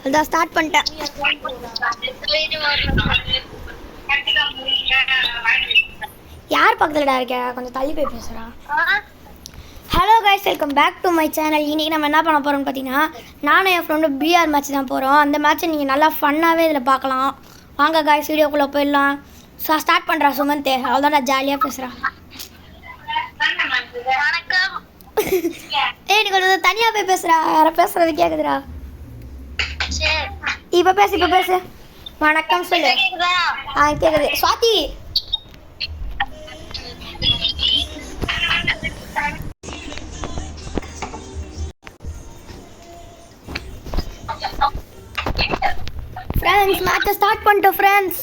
அதான் ஸ்டார்ட் பண்ணிட்டேன். யார் பக்கத்துலடா இருக்க? கொஞ்சம் தள்ளி போய் பேசுறா. Hello guys, welcome back to my channel. இன்றைக்கி நம்ம என்ன பண்ண போகிறோம்னு பார்த்தீங்கன்னா, நானும் என் ஃப்ரெண்டு பிஆர் மேட்ச் தான் போகிறோம். அந்த மேட்ச்சை நீங்கள் நல்லா ஃபன்னாகவே இதில் பார்க்கலாம். வாங்க கைஸ், வீடியோக்குள்ளே போயிடலாம். ஸ்டார்ட் பண்ணுறா சுமந்த். அவ்வளோதான், நான் ஜாலியாக பேசுகிறேன். ஏய், நீ கொஞ்சம் தனியாக போய் பேசுகிறா. யாரை பேசுகிறது கேட்குதுடா. இப்போ பேசு. வணக்கம் சொல்லு. கேட்குது. சுவாதி, ஃப்ரெண்ட்ஸ் மேட்சை ஸ்டார்ட் பண்ணிட்டோம் ஃப்ரெண்ட்ஸ்.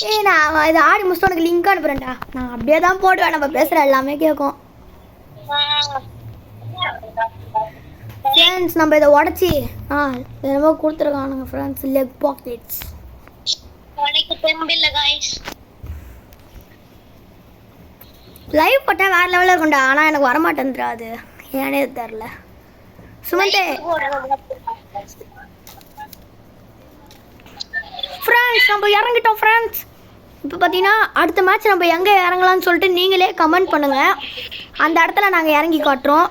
ஏய், நான் இதை ஆடி முடிச்சுட்டு உனக்கு லிங்க் அனுப்புறேன்டா. நான் அப்படியே தான் போடுவேன், நம்ம பேசுகிற எல்லாமே கேட்கும். ஃப்ரெண்ட்ஸ், நம்ம இதை உடச்சி என்னமோ கொடுத்துருக்கானுங்க ஃப்ரெண்ட்ஸ், லெக் பாக்கெட்ஸ். லைவ் போட்டால் வேறு லெவலில் இருக்கும்டா. ஆனால் எனக்கு வரமாட்டேன்டா, அது ஏனே தெரில. சுமந்தே ஃப்ரெண்ட்ஸ், நம்ம இறங்கிட்டோம் ஃப்ரெண்ட்ஸ். இப்போ பார்த்தீங்கன்னா அடுத்த மேட்ச் நம்ம எங்கே இறங்கலாம்னு சொல்லிட்டு நீங்களே கமெண்ட் பண்ணுங்கள். அந்த இடத்துல நாங்கள் இறங்கி காட்டுறோம்.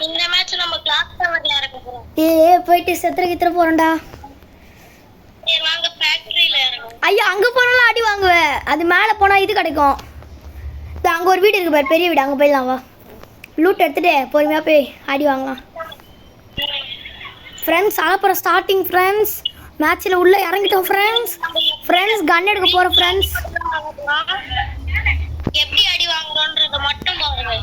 இந்த மேட்ச் நம்ம கிளாஸ் டவர்ல இறங்க போறோம். போயிட்டு செத்துற போறோம்டா. வாங்க ஃபேக்டரியில இறங்குவோம். ஐயா, அங்க போனாலும் அடி வாங்குவேன். அது மேலே போனால் இது கிடைக்கும். அங்கே ஒரு வீடு இருக்கு பாரு, பெரிய வீடு. அங்கே போயிடலாம், வா. லூட் எடுத்துட்டு பொறுமையாக போய் அடி வாங்கலாம் ஃப்ரெண்ட்ஸ். அப்புறம் ஸ்டார்டிங் ஃப்ரெண்ட்ஸ். மேட்ச்சில் உள்ளே இறங்கிட்டோம் ஃப்ரெண்ட்ஸ். கன் எடுக்க போகிறோம் ஃப்ரெண்ட்ஸ். எப்படி அடி வாங்குறோன்றத மட்டும் பாருங்க.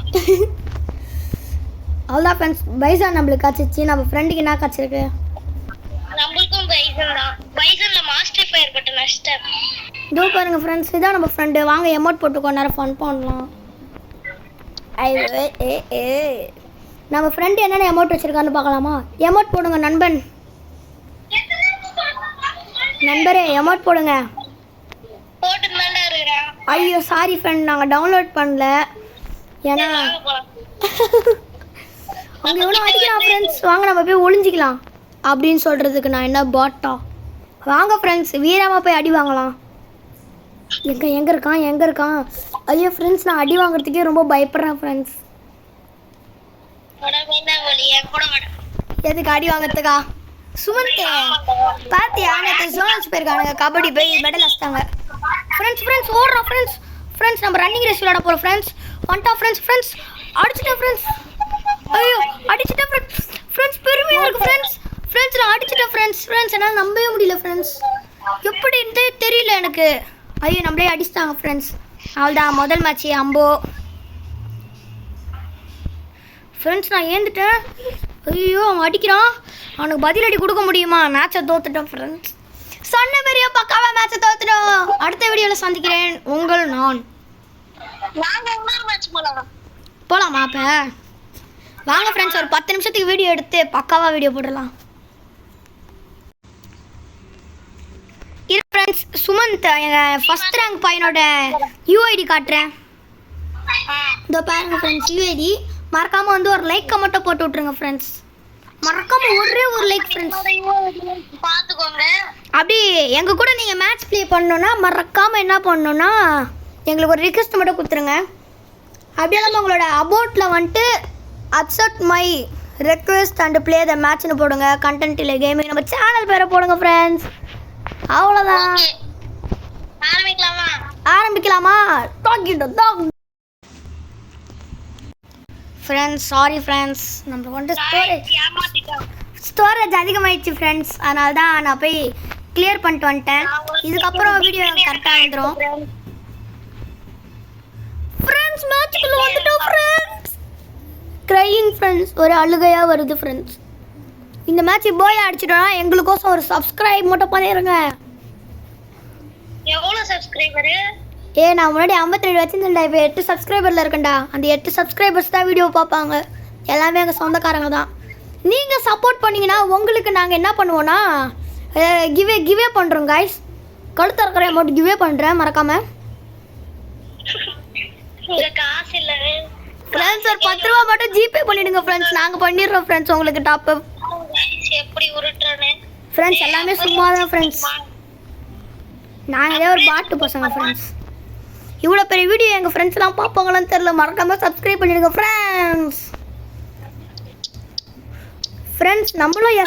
அவ்வளோதான் ஃப்ரெண்ட்ஸ். பைசன் நம்மளுக்கு காய்ச்சிச்சு. நம்ம ஃப்ரெண்டுக்கு என்ன காய்ச்சிருக்கு? நம்மளுக்கும் பைசன் தான். பைசன்ல மாஸ்டர் ஃபயர் பட்ட நஷ்டம். இதோ பாருங்க ஃப்ரெண்ட்ஸ், இதான் நம்ம ஃப்ரெண்டு. வாங்க எமோட் போட்டுக்கோ, நேரம் ஃபன் பண்ணலாம். நம்ம ஃப்ரெண்டு என்னென்ன எமோட் வச்சுருக்கான்னு பார்க்கலாமா? எமோட் போடுங்க நண்பரே, எமோட் போடுங்க. ஐயோ சாரி ஃப்ரெண்ட், நாங்கள் டவுன்லோட் பண்ணல. ஏன்னா அங்கே எவ்வளோ அடிக்கலாம் ஃப்ரெண்ட்ஸ். வாங்க நம்ம போய் ஒளிஞ்சிக்கலாம் அப்படின்னு சொல்கிறதுக்கு நான் என்ன பாட்டா? வாங்க ஃப்ரெண்ட்ஸ், வீரமாக போய் அடி வாங்கலாம். எங்கே இருக்கான்? ஐயோ ஃப்ரெண்ட்ஸ், நான் அடி வாங்குறதுக்கே ரொம்ப பயப்படுறேன் ஃப்ரெண்ட்ஸ். எதுக்கு அடி வாங்குறதுக்கா? சுமந்த் பார்த்தியா, நேற்று ஜோனல்ஸ் போயிருக்கானுங்க. கபடி போய் மெடல் அடிச்சிட்டாங்க ஃப்ரெண்ட்ஸ். ஓடுறோம் ஃப்ரெண்ட்ஸ். நம்ம ரன்னிங் ரேஸ் விளையாட போகிறோம் ஃப்ரெண்ட்ஸ். வந்துட்டோம் ஃப்ரெண்ட்ஸ். அடிச்சிட்டேன் ஃப்ரெண்ட்ஸ். ஐயோ அடிச்சிட்டேன் ஃப்ரெண்ட்ஸ். பெருமையாக இருக்குது ஃப்ரெண்ட்ஸ். நான் அடிச்சிட்டேன் ஃப்ரெண்ட்ஸ். என்னால் நம்பவே முடியல ஃப்ரெண்ட்ஸ். எப்படி இருந்தே தெரியல எனக்கு. ஐயோ, நம்மளே அடிச்சிட்டாங்க ஃப்ரெண்ட்ஸ். அவ்வளோதான், முதல் மேட்ச்சு அம்போ ஃப்ரெண்ட்ஸ். நான் ஏந்துட்டேன். ஐயோ, அவன் அடிக்கிறான். அவனுக்கு பதிலடி கொடுக்க முடியுமா? மேட்சை தோத்துட்டோம் ஃப்ரெண்ட்ஸ். சொன்ன பெரிய பக்காவா மேட்சை தோத்துட்டோம். அடுத்த வீடியோவில் சந்திக்கிறேன். நான் போகலாமா? அப்போ வாங்க ஃப்ரெண்ட்ஸ், ஒரு 10 நிமிஷத்துக்கு வீடியோ எடுத்து பக்காவாக வீடியோ போடலாம். ஃப்ரெண்ட்ஸ், சுமந்த் எங்கள் ஃபஸ்ட் ரேங்க் பையனோட யூஐடி காட்டுறேன். இதோ பாருங்க ஃப்ரெண்ட்ஸ், யூஐடி. மறக்காமல் வந்து ஒரு லைக் மட்டும் போட்டு விட்ருங்க ஃப்ரெண்ட்ஸ். மறக்காமல் ஒரே ஒரு லைக் ஃப்ரெண்ட்ஸ் பார்த்துக்கோங்க. அப்படி எங்கள் கூட நீங்கள் மேட்ச் ப்ளே பண்ணணுன்னா மறக்காமல் என்ன பண்ணணுன்னா எங்களுக்கு ஒரு ரிக்வெஸ்ட் மட்டும் கொடுத்துருங்க. அப்படியே நம்ம உங்களோட அபவுட்டில் வந்துட்டு accept my request and play the மேட்ச்னு போடுங்க. கண்டென்ட் இல்லை கேமிங் நம்ம சேனல் பேரை போடுங்க ஃப்ரெண்ட்ஸ். அவ்வளோதான். ஆரம்பிக்கலாமா? ஃப்ரெண்ட்ஸ், சாரி ஃப்ரெண்ட்ஸ், நம்ம வந்துட்டு ஸ்டோரேஜ் அதிகமாகிடுச்சு ஃப்ரெண்ட்ஸ். அதனால தான் நான் போய் கிளியர் பண்ணிட்டு வந்துட்டேன். இதுக்கப்புறம் வீடியோ கரெக்டாக வந்துடும் ஃப்ரெண்ட்ஸ். மேட்சுக்குள்ள வந்துட்டோம் ஃப்ரெண்ட்ஸ். க்ரையிங் ஃப்ரெண்ட்ஸ், ஒரு அழுகையாக வருது ஃப்ரெண்ட்ஸ். இந்த மேட்ச் போய் அடிச்சிட்டோம்னா எங்களுக்கோசம் ஒரு சப்ஸ்கிரைப் மட்டும் பண்ணிடுங்க. எவ்வளோ சப்ஸ்கிரைபரு? நான் முன்னாடி 52 வச்சுருந்தேன்டா. இப்போ 8 சப்ஸ்கிரைபரில் இருக்கேன்டா. அந்த 8 சப்ஸ்கிரைபர்ஸ் தான் வீடியோ பார்ப்பாங்க. எல்லாமே எங்கள் சொந்தக்காரங்க தான். நீங்கள் சப்போர்ட் பண்ணிங்கன்னா உங்களுக்கு நாங்கள் என்ன பண்ணுவோன்னா கிவே பண்ணுறோம் கைஸ். கழுத்து இருக்கிற அமௌண்ட் கிவே பண்ணுறேன் மறக்காமல். இங்க காசு இல்ல ஃப்ரெண்ட்ஸ் ஒரு 10 ரூபா மட்டும் ஜிபே பண்ணிடுங்க ஃப்ரெண்ட்ஸ், நாங்க பண்ணிடுறோம் ஃப்ரெண்ட்ஸ் உங்களுக்கு டாப் அப். எப்படி உருட்டுறேன்னு ஃப்ரெண்ட்ஸ் எல்லாமே சும்மா தான் ஃப்ரெண்ட்ஸ், நாங்களே ஒரு பாட்டு பசங்க ஃப்ரெண்ட்ஸ். இவ்வளோ பெரிய வீடியோ எங்கள் ஃப்ரெண்ட்ஸ்லாம் பார்ப்பாங்களான்னு தெரில, மறக்காமல் சப்ஸ்கிரைப் பண்ணிடுங்க ஃப்ரெண்ட்ஸ். ஃப்ரெண்ட்ஸ் நம்மளும்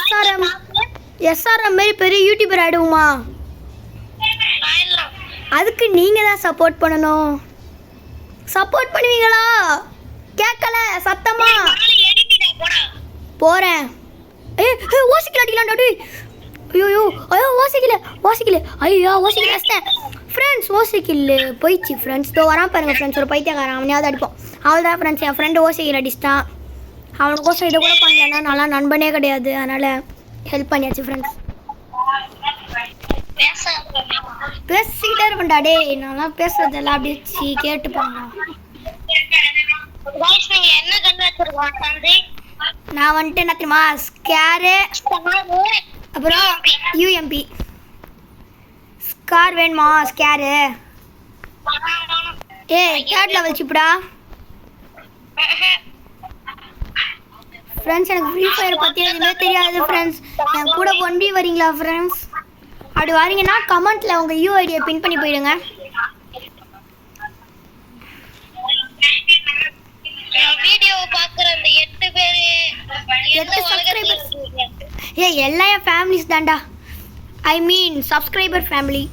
எஸ்ஆர்எம் மாரி பெரிய யூடியூபர் ஆகிடுவோமா? அதுக்கு நீங்கள் தான் சப்போர்ட் பண்ணணும். சப்போர்ட் பண்ணுவீங்களா? கேட்கல சத்தமா. போகிறேன். ஓசிக்கல அடிக்கலாம்டா. ஐயோ ஓசிக்கல ஐயோ ஓசிக்கல ஃப்ரெண்ட்ஸ். ஓசிக்கல போயிடுச்சு ஃப்ரெண்ட்ஸ். தோ வரான் பாருங்க ஃப்ரெண்ட்ஸ், ஒரு பைத்தியக்காரன், அவனையாவது அடிப்போம். அவள் தான் ஃப்ரெண்ட்ஸ், என் ஃப்ரெண்டு ஓசிக்கல அடிச்சிட்டான். அவனுக்கோசம் இதை கூட பண்ணலன்னா நல்லா நண்பனே கிடையாது, அதனால் ஹெல்ப் பண்ணியாச்சு ஃப்ரெண்ட்ஸ். பேசிக்கிட்டே இருப்பேன்டா டே, நல்லா பேசுறதெல்லாம் அப்படி கேட்டுப்பாங்க. நான் வந்துட்டு என்ன தெரியுமா, ஸ்கேரு அப்புறம் யூஎம்பி. ஸ்கார் வேணுமா? ஸ்கேரு தேர்ட் லெவல் சிப்புடா ஃப்ரெண்ட்ஸ். எனக்கு ஃப்ரீ ஃபயர் பற்றி எதுவுமே தெரியாது ஃப்ரெண்ட்ஸ், என் கூட 1v வரீங்களா ஃப்ரெண்ட்ஸ்? அப்படி வரீங்கன்னா கமெண்ட்டில் உங்கள் யூஐடியை பின் பண்ணி போயிடுங்க. வீடியோ பார்க்குற அந்த 8 பேர் 8 சப்ஸ்கிரைபர்ஸ் எல்லாம் என் ஃபேமிலிஸ் தான்டா. ஐ மீன் சப்ஸ்கிரைபர் ஃபேமிலி.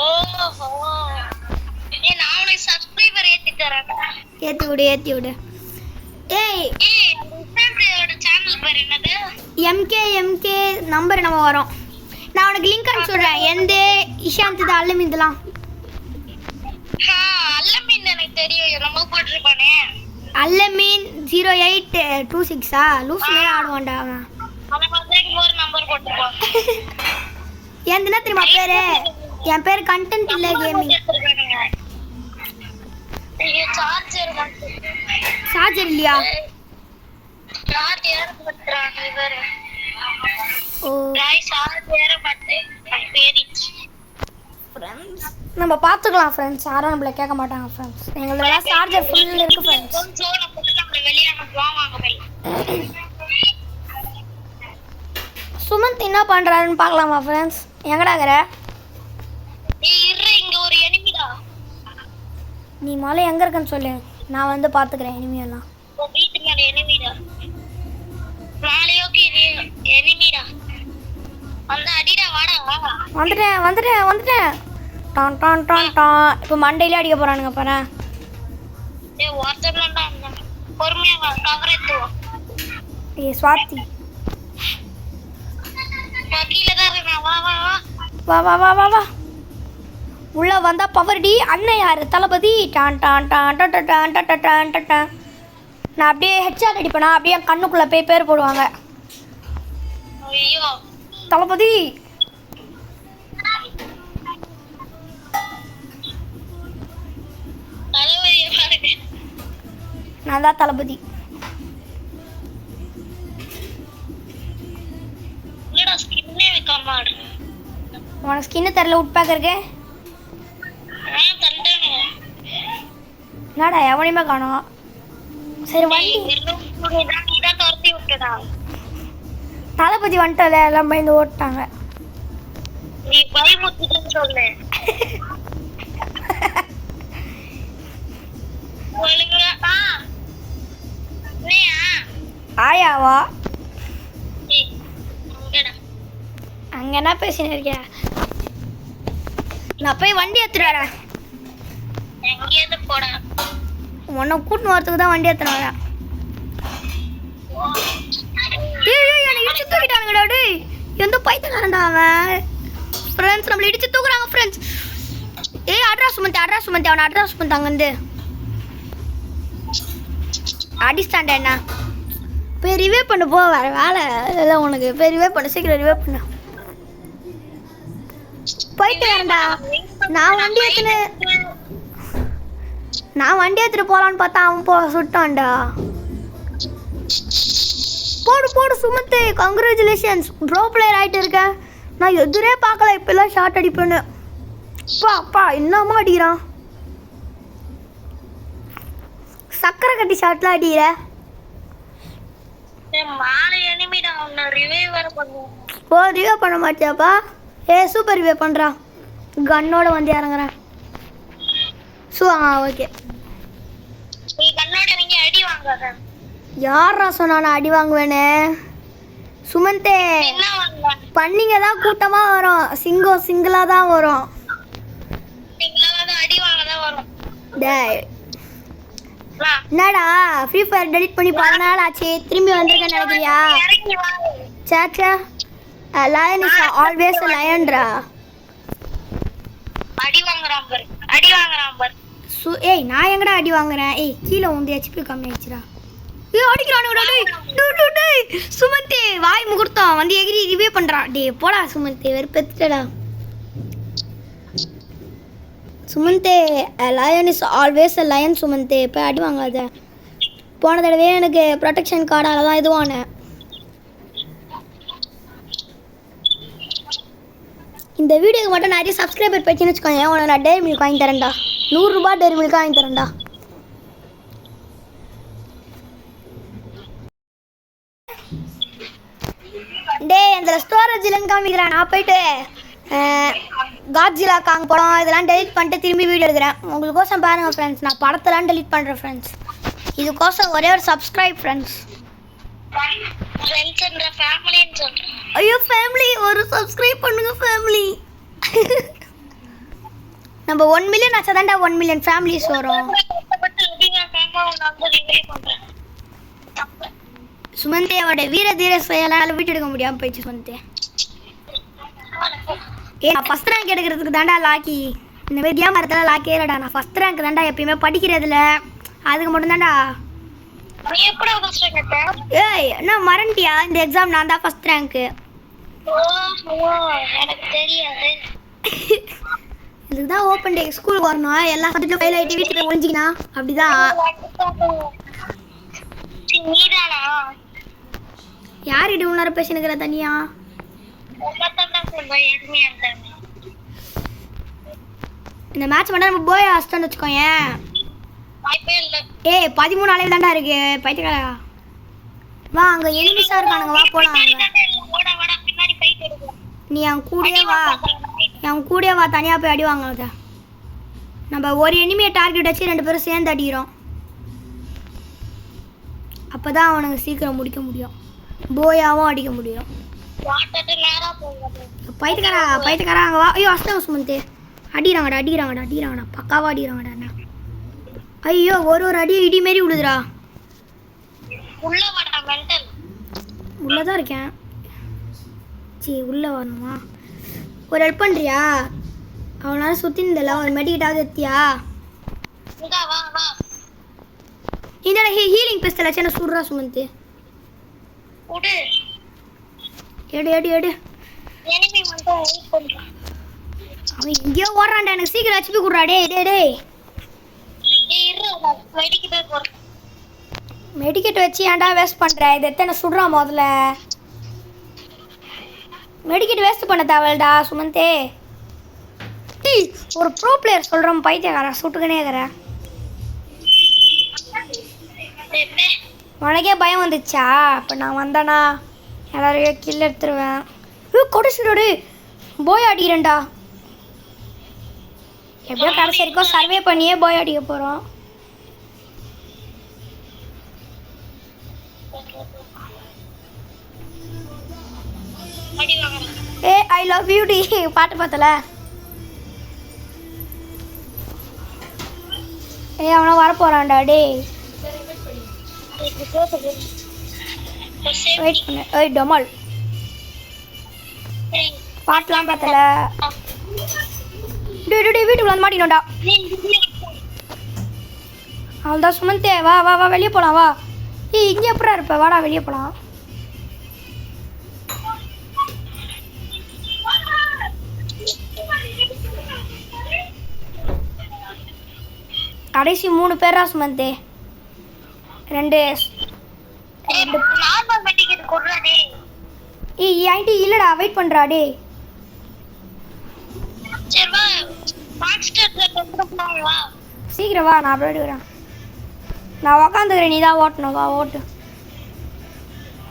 ஓஹோ, நான் உனக்கு சப்ஸ்கிரைபர் ஏத்தி தரேன்டா. ஏத்தி விடு. உன்னோட சேனல் பேர் என்னது? எம்கே நம்பர் நம்ம வரோம். நான் உனக்கு லிங்க் அனுப்பிச்சுடுறேன். எந்த இஷாந்த் தான் அல்லமீந்தலாம். அல்லமீன் எனக்கு தெரியும், நம்ம போட்டிருப்பானே. அல்லமீன் 0826 லூஸ் மேலே ஆடுவான்டா அவன். ஒரு நம்பர் போட்டுருப்பான். என் என்ன தெரியுமா பேரு? என் பேர் கண்டென்ட் இல்லை கேமிங். சார்ஜர் இல்லையா? நம்ம பார்த்துக்கலாம் ஃப்ரெண்ட்ஸ், யாரும் நம்மள கேட்க மாட்டாங்க ஃப்ரெண்ட்ஸ். எங்களோட சார்ஜர் ஃபுல் இருக்கு ஃப்ரெண்ட்ஸ். சுமந்த் என்ன பண்றாருன்னு பார்க்கலாமா ஃப்ரெண்ட்ஸ்? எங்கடா இருக்கற? இங்க ஒரு எனிமிடா. நீ மேலே எங்க இருக்கன்னு சொல்லு, நான் வந்து பாத்துக்கிறேன் எனிமியெல்லாம். வீட்டு மேல எனிமிடா. நாளையோக்கு எனிமிடா. அந்த அடிடா வாடா. வந்துட்டேன். டான் டான் டான் டான். இப்போ மண்டையில அடிக்க போறானுங்க பாரு. ஏய் வார்த்தலடா. பொறுமையா வா, கவர் எடுத்து வா. ஏய் ஸ்வாதி. கீழ தான் இருக்கா. வா. உள்ள வந்தா பவர் டி. அண்ணன் யாரு? Thalapathy. Don Don Don Don Don Don Don don. நான் அப்படியே ஹெட்ஷாட் அடிப்பேனா, அப்படியே கண்ணுக்குள்ள போய் பேர் போடுவாங்க. ஐயோ தளபதி. நான் தான் தளபதி. உனக்கு ஸ்கின்னு தெரியல, உட்பேக் இருக்கு. என்னடா எவனையுமே காணோம். சரி வண்டி. தளபதி வந்துட்டல, எல்லாம் பயந்து ஓட்டாங்க. நீ பயமுறுத்திட்டேன்னு சொல்லு. ஆயாவா? அங்க என்ன பேசினு இருக்கியா? நான் போய் வண்டி எடுத்துட்டு வரேன். உன்னை கூட்டின்னு வரத்துக்கு தான் வண்டி எடுத்துன்னு வரேன். என்னை இடிச்சு தூக்கிட்டானுங்கடா. டேய் எந்த பைத்தியக்காரன்டா அவன். ஃப்ரெண்ட்ஸ் நம்மள இடிச்சு தூக்குறாங்க ஃப்ரெண்ட்ஸ். அட்ரஸ் சுமந்தி அவனை அட்ரஸ் சுமந்தி அங்கேருந்து அடிஸ்டாண்டா. என்ன போய் ரிவே பண்ணு போ, வேற வேலை இல்லை உனக்கு. போய் ரிவே பண்ணு, சீக்கிரம் ரிவே பண்ணு. போயிட்டு வரேன்டா. நான் வண்டி எடுத்துட்டு போலான்னு பார்த்தா அவன் சுட்டான்டா. போடு சுமத்து. கங்க்ராச்சுலேஷன்ஸ், ப்ரோ பிளேயர் ஆகிட்டு இருக்கேன். நான் எதிரே பார்க்கல இப்பெல்லாம் ஷார்ட் அடிப்பேன்னு. அப்பா என்னம்மா அடிக்கிறான். சக்கரை கட்டி ஷாட்லாம் அடிக்கிற மாலை எனிமிடா உன்னை ரிவைவ் வர பண்ணுவோம். ஓ ரிவே பண்ண மாட்டியாப்பா சூப்பர் ரிவே பண்ணுறா கன்னோட வந்து இறங்குறேன் ஓகே நீ கண்ணோட இறங்கி அடி வாங்காத. யாரா சொன்னா நான் அடி வாங்குவேனே சுமந்தே என்ன வாங்க பண்ணிங்க தான் கூட்டமாக வரும் சிங்கம் சிங்கிளாக தான் வரும் நீங்களாவது அடி வாங்க தான் வரும். டேய் என்னடா ஃப்ரீ ஃபயர் டெலிட் பண்ணி 10 நாள் ஆச்சு திரும்பி வந்திருக்கேன்னு நினைக்கிறியா இறங்கி வா. சேச்சா லயன் இஸ் ஆல்வேஸ் லயன்டா அடி வாங்குறான் பாரு, அடி வாங்குறான் பாரு. ஏய் நான் எங்கடா அடி வாங்குறேன் கீழே வந்து ஹெச்பி கம்மி ஆயிடுச்சுடா அடிக்கிறானுடா டேய் சுமந்தே வாய் முகூர்த்தம் வந்து எகிரி ரிவே பண்றான் டேய் போடா சுமந்தே வெறுப்பேத்துடா சுமந்தே lion is always a lion சுமந்தே போய் அடி வாங்காத போன தடவை எனக்கு ப்ரொடெக்ஷன் கார்டால தான் இதுவானேன் இந்த வீடியோக்கு மட்டும் நிறைய சப்ஸ்கிரைபர் போயிடுச்சுன்னு வச்சுக்கோங்க உனக்கு நான் டெய்ரி மில்க் வாங்கி தரேன்டா 100 ரூபாய் டெய்ரி மில்க் வாங்கி தரேன்டா டேய் அந்த ஸ்டோரேஜ் இல்லைன்னு காமிக்கிறேன் நான் போயிட்டு காட்ஜிலா காங் படம் இதெல்லாம் டெலிட் பண்ணிட்டு திரும்பி வீடியோ எடுக்கிறேன் உங்களுக்கோசம் பாருங்கள் ஃப்ரெண்ட்ஸ் நான் படத்தெல்லாம் டெலிட் பண்ணுறேன் ஃப்ரெண்ட்ஸ் இதுக்கோசம் ஒரே ஒரு சப்ஸ்கிரைப் ஃப்ரெண்ட்ஸ் ஃப்ரெண்ட்ஸ்ன்ற ஃபேமிலின்னு சொல்றேன். ஐயோ ஃபேமிலி ஒரு சப்ஸ்கிரைப் பண்ணுங்க ஃபேமிலி நம்ம 1 மில்லியன் ஆச்சா தான்டா 1 மில்லியன் ஃபேமிலிஸ் வரும் கஷ்டப்பட்டு அடிங்காம உன்னை வந்து ரிவைவ் பண்றேன். சுமந்தேவோட வீர தீர செயலால் வீட்டு எடுக்க முடியாமல் போயிடுச்சு சுமந்தே நான் ஃபஸ்ட் ரேங்க் எடுக்கிறதுக்கு தாண்டா லாக்கி இந்த மாதிரி கேம் வரதுல லாக்கே இல்லைடா நான் ஃபஸ்ட் ரேங்க் தாண்டா எப்பயுமே படிக்கிறதுல அதுக்கு மட்டும் தான்டா நீ எப்படி ஃபர்ஸ்ட் ரேங்க் எடுத்த? என்ன மறந்துட்டியா இந்த எக்ஸாம் நான் தான் ஃபஸ்ட் ரேங்க்கு எனக்கு தெரியாது. இதுக்கு தான் ஓப்பன் டே ஸ்கூலுக்கு வரணும் எல்லா சப்ஜெக்ட்டும் ஃபெயில் ஆகிட்டு வீட்டுக்கு ஒழிஞ்சிக்கினா அப்படிதான் நீதானா? யார்கிட்ட உன்னார பேசினுக்கிற தனியா இந்த மேட்ச் மட்டும் நம்ம போய் அஸ்டான்னு வச்சுக்கோயேன் 13 அளவு தாண்டா இருக்கு பைத்தியக்காரா வா அங்க எனிமிஸா இருக்கானுங்க வா போலாம் நீ என் கூடயே வா தனியா போய் அடி வாங்காத நம்ம ஒரு எனிமியை டார்கெட் வச்சு 2 பேரும் சேர்ந்து அடிக்கிறோம் அப்பதான் அவனுக்கு சீக்கிரம் முடிக்க முடியும் போயாவும் அடிக்க முடியும் பைத்தியக்காரா அங்க வா ஐயோ அஸ்தம் சுமந்தே அடிக்கிறாங்கடா பக்காவா அடிக்கிறாங்கடா ஐயோ ஒரு அடி இடி மாரி விழுதுடா உள்ளதான் இருக்கேன் உள்ள வரணுமா ஒரு ஹெல்ப் பண்றியா அவனால சுத்தி இருந்தல ஒரு மெடிக்கிட்டாவது எத்தியா இந்த ஹீலிங் பெஸ்டல் வச்சு என்ன சுடுறா சுமந்தே எடு அவன் எங்கேயோ ஓடுறான்டா எனக்கு சீக்கிரம் ஹெச்பி குடுறா டேய் மெடிக்கெட் வச்சு ஏன்டா வேஸ்ட் பண்ற இது எத்தனை சுடுறா முதல்ல மெடிக்கெட் வேஸ்ட் பண்ண தேவையில்லடா சுமந்தே ஒரு ப்ரோ பிளேயர் சொல்கிறோம் பைத்தியக்காரன் சுட்டுக்கனே இருக்கிற உனக்கே பயம் வந்துச்சா இப்போ நான் வந்தேனா எல்லாரையும் கில் எடுத்துருவேன் கொடிச்சுடோடு போய் அடிக்கிறேன்டா எப்படியோ கடைசி வரைக்கும் சர்வே பண்ணியே போய் அடிக்க போகிறோம் ஐ லவ் யூ டி பாட்டு பார்த்தல அவனை வரப்போறான்டா டேய் வெயிட் பண்ணு டொமால் பாட்டுலாம் பார்த்தல டேய் வீட்டுக்குள்ள வந்து மாட்டினோம்டா அவள்தான் சுமந்தே வா வெளியே போகலாம் வா இங்கே எப்படா இருப்ப வாடா வெளியே போகலாம் கடைசி 3 பேரா சுமந்தே 2 என்கிட்ட இல்லடா வெயிட் பண்றா டே சீக்கிரம் வா நான் அப்படியே எடுக்கிறேன் நான் உக்காந்துக்கிறேன், நீ தான் ஓட்டணும். வா ஓட்டு.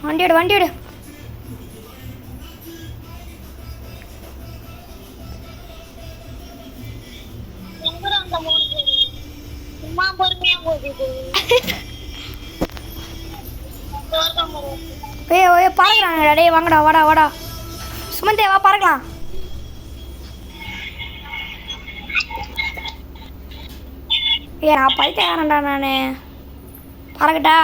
வண்டி எடு வண்டி எடு. எங்கடா அந்த 3 பேரு சும்மா பொறுமையா போகுது. ஏய் பறக்குறாங்கடா. டேய் வாங்கடா, வாடா வாடா. சுமந்தே வா பறக்கலாம். நான் பைத்தியக்காரன்டா நான். பறக்கட்டா?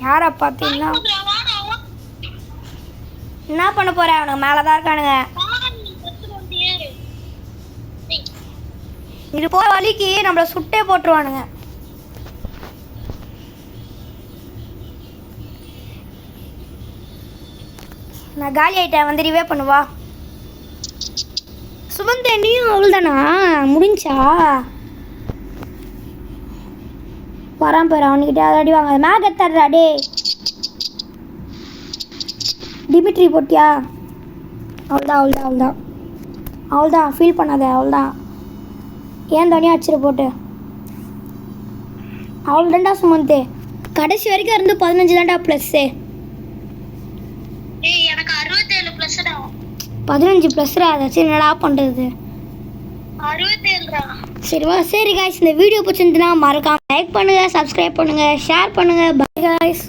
யாரை பார்த்தீங்கன்னா என்ன பண்ண போகிறேன்? அவனுக்கு மேலே தான் இருக்கானுங்க. இது போகிற வழிக்கு நம்மளை சுட்டே போட்டுருவானுங்க. நான் காலி ஆகிட்டேன், வந்து ரிவே பண்ணுவா. சுமந்தேண்டியும் அவள்தானா? முடிஞ்சா வரான் பேர். அவனுக்கிட்ட அடி வாங்க. மேக் எத்தாடுறா. டே டிமிட்ரி போட்டியா? அவள்தான் ஃபீல் பண்ணாத. அவள்தான் ஏன் தனியாக அடிச்சிட போட்டு. அவள் தான்டா சுமந்தே. கடைசி வரைக்கும் இருந்து 15 தான்டா ப்ளஸ்ஸு. எனக்கு 67 ப்ளஸ்டா. 15 ப்ளஸ்ரா. அதாச்சும் என்னடா பண்ணுறது? 67டா. சரி காய்ஸ், இந்த வீடியோ பிடிச்சிருந்துன்னா மறக்காம லைக் பண்ணுங்கள், சப்ஸ்கிரைப் பண்ணுங்கள், ஷேர் பண்ணுங்கள். By guys.